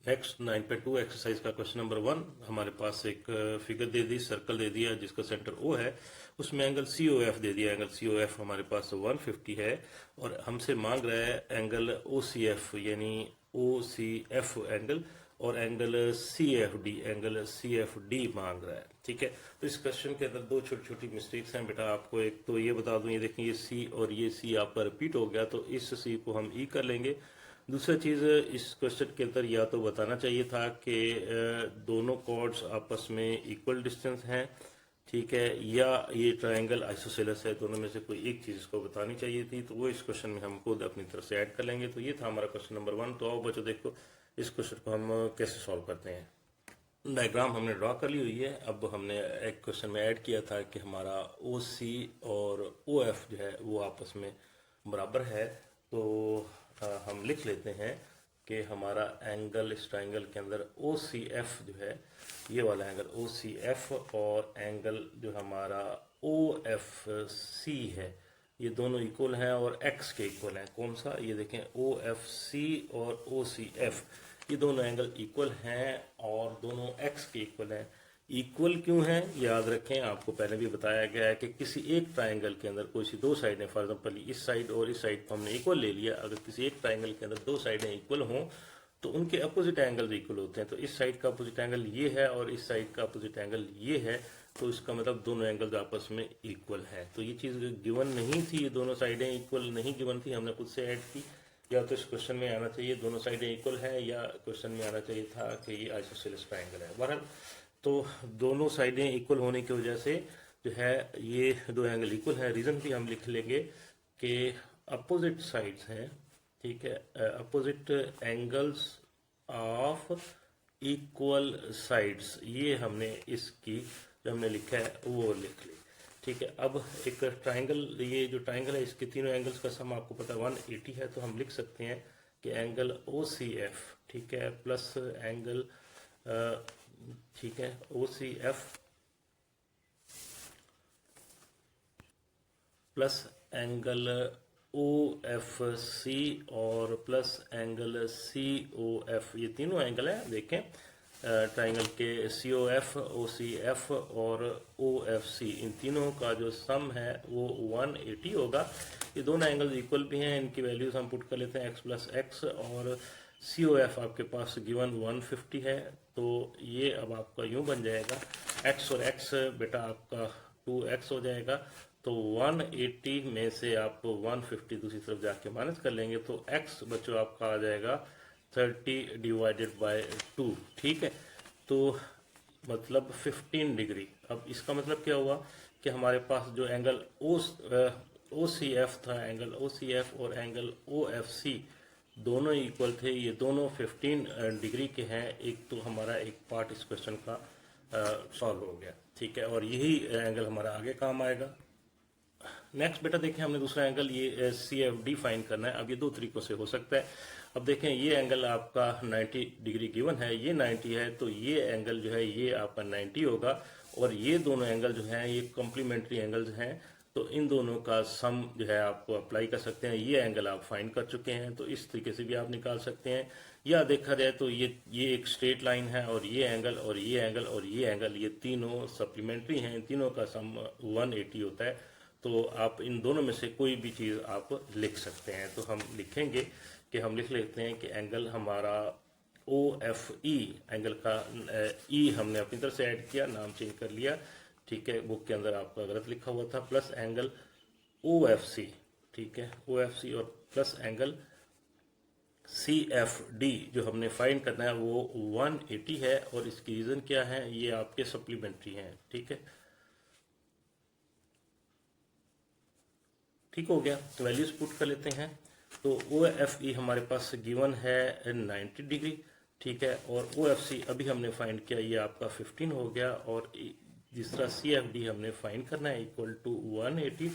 Next 9.2 exercise का question number 1। हमारे पास एक फिगर दे दी, सर्कल दे दिया जिसका सेंटर O है, उसमें एंगल COF दे दिया। एंगल COF हमारे पास 150 है और हमसे मांग रहा है एंगल OCF यानी OCF एंगल और एंगल CFD मांग रहा है। ठीक है, तो इस क्वेश्चन के अंदर दो छोटी छोटी मिस्टेक्स हैं बेटा। आपको एक तो ये बता दूं, ये देखें ये C और ये C आपका रिपीट हो गया, तो इस C को हम E कर लेंगे। दूसरा चीज़, इस क्वेश्चन के अंदर या तो बताना चाहिए था कि दोनों कॉर्ड्स आपस में इक्वल डिस्टेंस हैं, ठीक है, या ये ट्रायंगल आइसोसेलेस है, दोनों में से कोई एक चीज़ इसको बतानी चाहिए थी। तो वो इस क्वेश्चन में हम खुद अपनी तरफ से ऐड कर लेंगे। तो ये था हमारा क्वेश्चन नंबर 1। तो आओ बच्चों देखो इस क्वेश्चन को हम कैसे सॉल्व करते हैं। डायग्राम हमने ड्रॉ कर ली हुई है। अब हमने एक क्वेश्चन में ऐड किया था कि हमारा OC और OF जो है वो आपस में बराबर है। तो हम लिख लेते हैं कि हमारा एंगल इस ट्राइंगल के अंदर OCF जो है, ये वाला एंगल OCF और एंगल जो हमारा OFC है, ये दोनों इक्वल हैं और x के इक्वल हैं। कौन सा, ये देखें OFC और OCF, ये दोनों एंगल इक्वल हैं और दोनों x के इक्वल हैं। इक्वल क्यों है, याद रखें, आपको पहले भी बताया गया है कि किसी एक ट्राइंगल के अंदर कोई सी दो साइड है, फॉर एग्जांपल इस साइड और इस साइड को हमने इक्वल ले लिया। अगर किसी एक ट्राइंगल के अंदर दो साइडें इक्वल हों तो उनके अपोजिट एंगल इक्वल होते हैं। तो इस साइड का अपोजिट एंगल ये है और इस साइड का अपोजिट एंगल ये है, तो इसका मतलब दोनों एंगल्स आपस में इक्वल है। तो ये चीज़ गिवन नहीं थी, ये दोनों साइडें इक्वल नहीं गिवन थी, हमने खुद से ऐड की। या तो इस क्वेश्चन में आना चाहिए दोनों साइडें इक्वल हैं, या क्वेश्चन में आना चाहिए था कि ये आइसोसेलेस ट्राइंगल है। बहरहाल तो दोनों साइडें इक्वल होने की वजह से जो है ये दो एंगल इक्वल है। रीज़न भी हम लिख लेंगे कि अपोजिट साइड्स हैं, ठीक है, opposite angles of equal sides, ये हमने इसकी जो हमने लिखा है वो लिख ली। ठीक है, अब एक ट्राइंगल, ये जो ट्राइंगल है इसके तीनों एंगल्स का सम आपको पता है 180 है। तो हम लिख सकते हैं कि एंगल OCF, ठीक है, प्लस एंगल ठीक है OCF प्लस एंगल OFC और प्लस एंगल COF, ये तीनों एंगल हैं। देखें ट्राइंगल के COF, OCF और OFC, इन तीनों का जो सम है वो 180 होगा। ये दोनों एंगल इक्वल भी हैं, इनकी वैल्यूज हम पुट कर लेते हैं x प्लस x, और COF आपके पास गिवन 150 है। तो ये अब आपका यूं बन जाएगा, x और x बेटा आपका 2x हो जाएगा। तो 180 में से आप 150 दूसरी तरफ जाके माइनस कर लेंगे, तो x बच्चों आपका आ जाएगा 30 डिवाइडेड बाय 2। ठीक है, तो मतलब 15 डिग्री। अब इसका मतलब क्या हुआ कि हमारे पास जो एंगल OCF था, एंगल OCF और एंगल OFC दोनों इक्वल थे, ये दोनों 15 डिग्री के हैं। एक तो हमारा एक पार्ट इस क्वेश्चन का सॉल्व हो गया। ठीक है, और यही एंगल हमारा आगे काम आएगा। नेक्स्ट बेटा देखें, हमने दूसरा एंगल ये CFD फाइंड करना है। अब ये दो तरीकों से हो सकता है। अब देखें ये एंगल आपका 90 डिग्री गिवन है, ये 90 है, तो ये एंगल जो है ये आपका 90 होगा, और ये दोनों एंगल जो हैं ये कॉम्प्लीमेंट्री एंगल्स हैं। तो इन दोनों का सम जो है आपको अप्लाई कर सकते हैं। ये एंगल आप फाइंड कर चुके हैं, तो इस तरीके से भी आप निकाल सकते हैं। या देखा जाए तो ये एक स्ट्रेट लाइन है, और ये एंगल और ये एंगल और ये एंगल, ये तीनों सप्लीमेंट्री हैं, इन तीनों का सम 180 होता है। तो आप इन दोनों में से कोई भी चीज़ आप लिख सकते हैं। तो हम लिखेंगे कि हम लिख लेते हैं कि एंगल हमारा OFE, एंगल का E हमने अपनी तरफ से ऐड किया, नाम चेंज कर लिया, ठीक है, बुक के अंदर आपका गलत लिखा हुआ था, प्लस एंगल OFC, ठीक है, OFC और प्लस एंगल CFD जो हमने फाइंड करना है वो 180 है, और इसकी रीज़न क्या है, ये आपके सप्लीमेंट्री हैं। ठीक है, ठीक हो गया, तो वैल्यूज पुट कर लेते हैं। तो OFE हमारे पास गिवन है 90 डिग्री, ठीक है, और OFC अभी हमने फाइंड किया, ये आपका 15 हो गया, और जिस तरह CFD हमने फाइंड करना है इक्वल टू 180।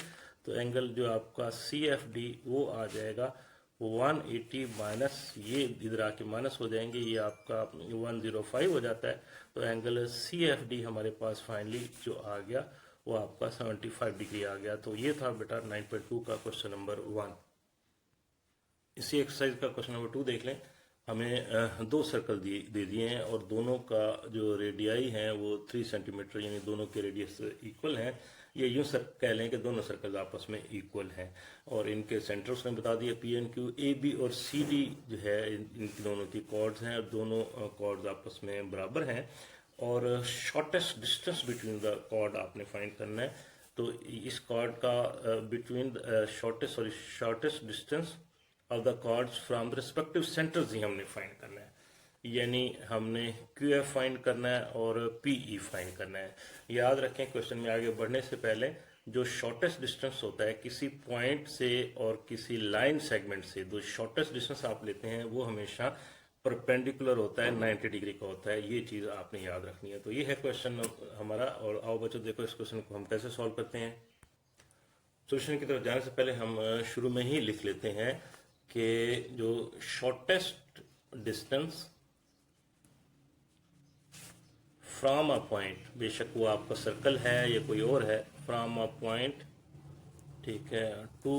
तो एंगल जो आपका CFD वो आ जाएगा 180 माइनस, ये इधर आके माइनस हो जाएंगे, ये आपका 105 हो जाता है। तो एंगल CFD हमारे पास फाइनली जो आ गया वो आपका 75 डिग्री आ गया। तो ये था बेटा 9.2 का क्वेश्चन नंबर 1। इसी एक्सरसाइज का क्वेश्चन नंबर 2 देख लें। हमें दो सर्कल दे दिए हैं और दोनों का जो रेडियाई हैं वो 3 सेंटीमीटर, यानी दोनों के रेडियस इक्वल हैं। ये यूं सर कह लें कि दोनों सर्कल आपस में इक्वल हैं और इनके सेंटर उसने बता दिया P N Q. A B और सी डी जो है इनकी दोनों की कॉर्ड्स हैं और दोनों कॉर्ड्स आपस में बराबर हैं और shortest distance between the chord आपने फाइंड करना है। तो इस कॉर्ड का between shortest distance of the chords from the respective centres ही हमने फाइंड करना है, यानी हमने क्यू एफ फाइंड करना है और पी ई फाइंड करना है। याद रखें क्वेश्चन में आगे बढ़ने से पहले जो शॉर्टेस्ट डिस्टेंस होता है किसी पॉइंट से और किसी लाइन सेगमेंट से, जो शॉर्टेस्ट डिस्टेंस आप लेते हैं वो हमेशा परपेंडिकुलर होता है, 90 डिग्री का होता है। ये चीज़ आपने याद रखनी है। तो ये है क्वेश्चन हमारा। और आओ बच्चों देखो इस क्वेश्चन को हम कैसे सॉल्व करते हैं। सोल्यूशन की तरफ जाने से पहले हम शुरू में ही लिख लेते हैं कि जो shortest distance from a point, बेशक वो आपका सर्कल है या कोई और है, फ्रॉम अ पॉइंट, ठीक है, टू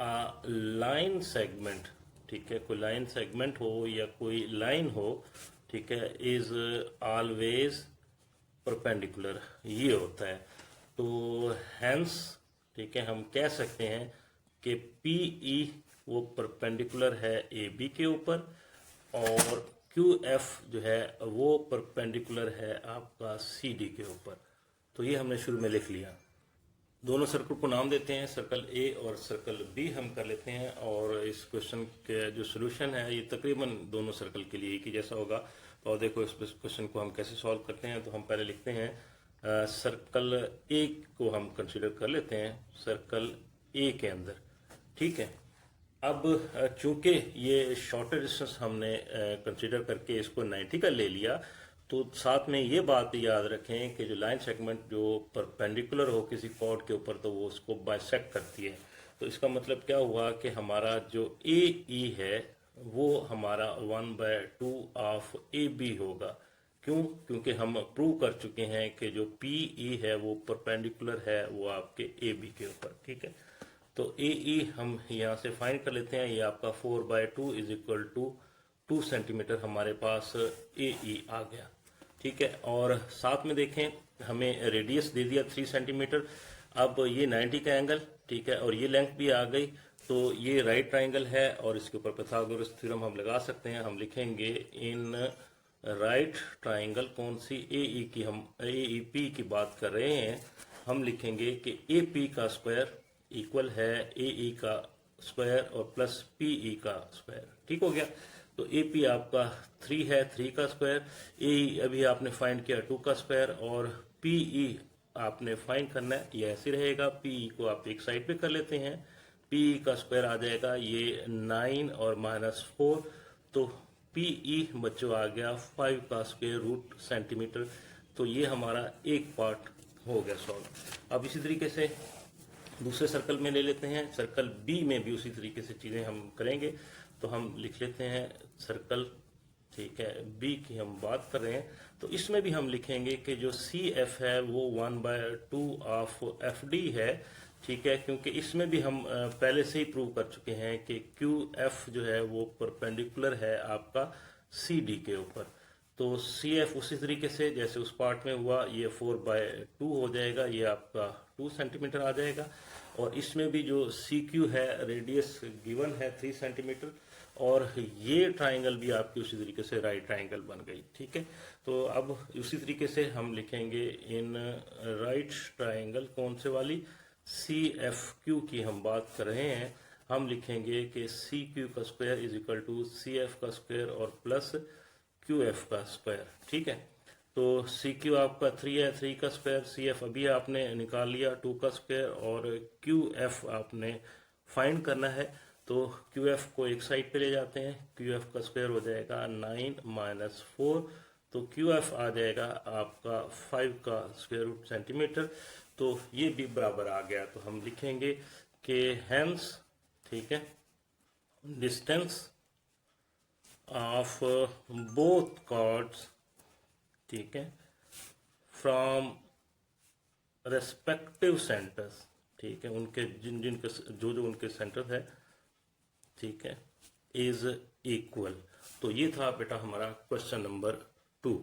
अ लाइन सेगमेंट, ठीक है, कोई लाइन सेगमेंट हो या कोई लाइन हो, ठीक है, इज ऑलवेज परपेंडिकुलर, ये होता है। तो हैंस, ठीक है, हम कह सकते हैं कि पी ई वो परपेंडिकुलर है ए बी के ऊपर और क्यू एफ जो है वो परपेंडिकुलर है आपका सी डी के ऊपर। तो ये हमने शुरू में लिख लिया। दोनों सर्कल को नाम देते हैं, सर्कल ए और सर्कल बी हम कर लेते हैं और इस क्वेश्चन के जो सोल्यूशन है ये तकरीबन दोनों सर्कल के लिए एक ही जैसा होगा। तो देखो इस क्वेश्चन को हम कैसे सॉल्व करते हैं। तो हम पहले लिखते हैं सर्कल ए को हम कंसीडर कर लेते हैं सर्कल ए के अंदर, ठीक है। अब चूंकि ये शॉर्टर डिस्टेंस हमने कंसीडर करके इसको 90 का ले लिया, तो साथ में ये बात याद रखें कि जो लाइन सेगमेंट जो परपेंडिकुलर हो किसी कॉर्ड के ऊपर तो वो उसको बाइसेक्ट करती है। तो इसका मतलब क्या हुआ कि हमारा जो ए ई है वो हमारा 1/2 ऑफ ए बी होगा। क्यों? क्योंकि हम प्रूव कर चुके हैं कि जो पी ई है वो परपेंडिकुलर है वो आपके ए बी के ऊपर, ठीक है। तो ए ई हम यहाँ से फाइंड कर लेते हैं। ये आपका 4/2 इज इक्वल टू 2 सेंटीमीटर हमारे पास ए ई आ गया, ठीक है। और साथ में देखें हमें रेडियस दे दिया 3 सेंटीमीटर। अब ये 90 का एंगल, ठीक है, और ये लेंथ भी आ गई। तो ये राइट ट्राइंगल है और इसके ऊपर पाइथागोरस थ्योरम हम लगा सकते हैं। हम लिखेंगे इन राइट ट्राइंगल, कौन सी ए ई की, हम ए ई पी की बात कर रहे हैं, हम लिखेंगे कि ए पी का स्क्वायर इक्वल है ए ई का स्क्वायर और प्लस पी ई का स्क्वायर, ठीक हो गया। तो ए पी आपका 3 है, 3 का स्क्वायर, ए ई अभी आपने फाइंड किया 2 का स्क्वायर और पी ई आपने फाइंड करना है। ये ऐसे रहेगा, पी ई को आप एक साइड पे कर लेते हैं, पी ई का स्क्वायर आ जाएगा ये 9 और -4, तो पी ई बच्चों आ गया 5 का स्क्वायर रूट सेंटीमीटर। तो ये हमारा एक पार्ट हो गया सॉल्व। अब इसी तरीके से दूसरे सर्कल में ले लेते हैं। सर्कल बी में भी उसी तरीके से चीजें हम करेंगे। तो हम लिख लेते हैं सर्कल, ठीक है, बी की हम बात कर रहे हैं। तो इसमें भी हम लिखेंगे कि जो सी एफ है वो 1/2 ऑफ एफ डी है, ठीक है, क्योंकि इसमें भी हम पहले से ही प्रूव कर चुके हैं कि क्यू एफ जो है वो परपेंडिकुलर है आपका सी डी के ऊपर। तो सी एफ उसी तरीके से जैसे उस पार्ट में हुआ, ये 4/2 हो जाएगा, ये आपका 2 सेंटीमीटर आ जाएगा। और इसमें भी जो सी क्यू है, रेडियस गिवन है 3 सेंटीमीटर, और ये ट्राइंगल भी आपकी उसी तरीके से राइट ट्राइंगल बन गई, ठीक है। तो अब उसी तरीके से हम लिखेंगे इन राइट ट्राइंगल, कौन से वाली, सी एफ क्यू की हम बात कर रहे हैं। हम लिखेंगे कि सी क्यू का square is equal to C F का स्क्वायर और प्लस क्यू एफ का स्क्वायर, ठीक है। तो सी क्यू आपका 3 है, 3 का स्क्वायर, सी एफ अभी आपने निकाल लिया 2 का स्क्वायर, और क्यू एफ आपने फाइंड करना है। तो क्यू एफ को एक साइड पे ले जाते हैं, क्यू एफ का स्क्वायर हो जाएगा 9 - 4, तो क्यू एफ आ जाएगा आपका 5 का स्क्वायर रूट सेंटीमीटर। तो ये भी बराबर आ गया। तो हम लिखेंगे कि हेंस, ठीक है, डिस्टेंस ऑफ बोथ कॉर्ड्स, ठीक है, फ्रॉम रेस्पेक्टिव सेंटर्स, ठीक है, उनके जिन जिन के जो जो उनके सेंटर है, ठीक है, इज इक्वल। तो ये था बेटा हमारा क्वेश्चन नंबर 2।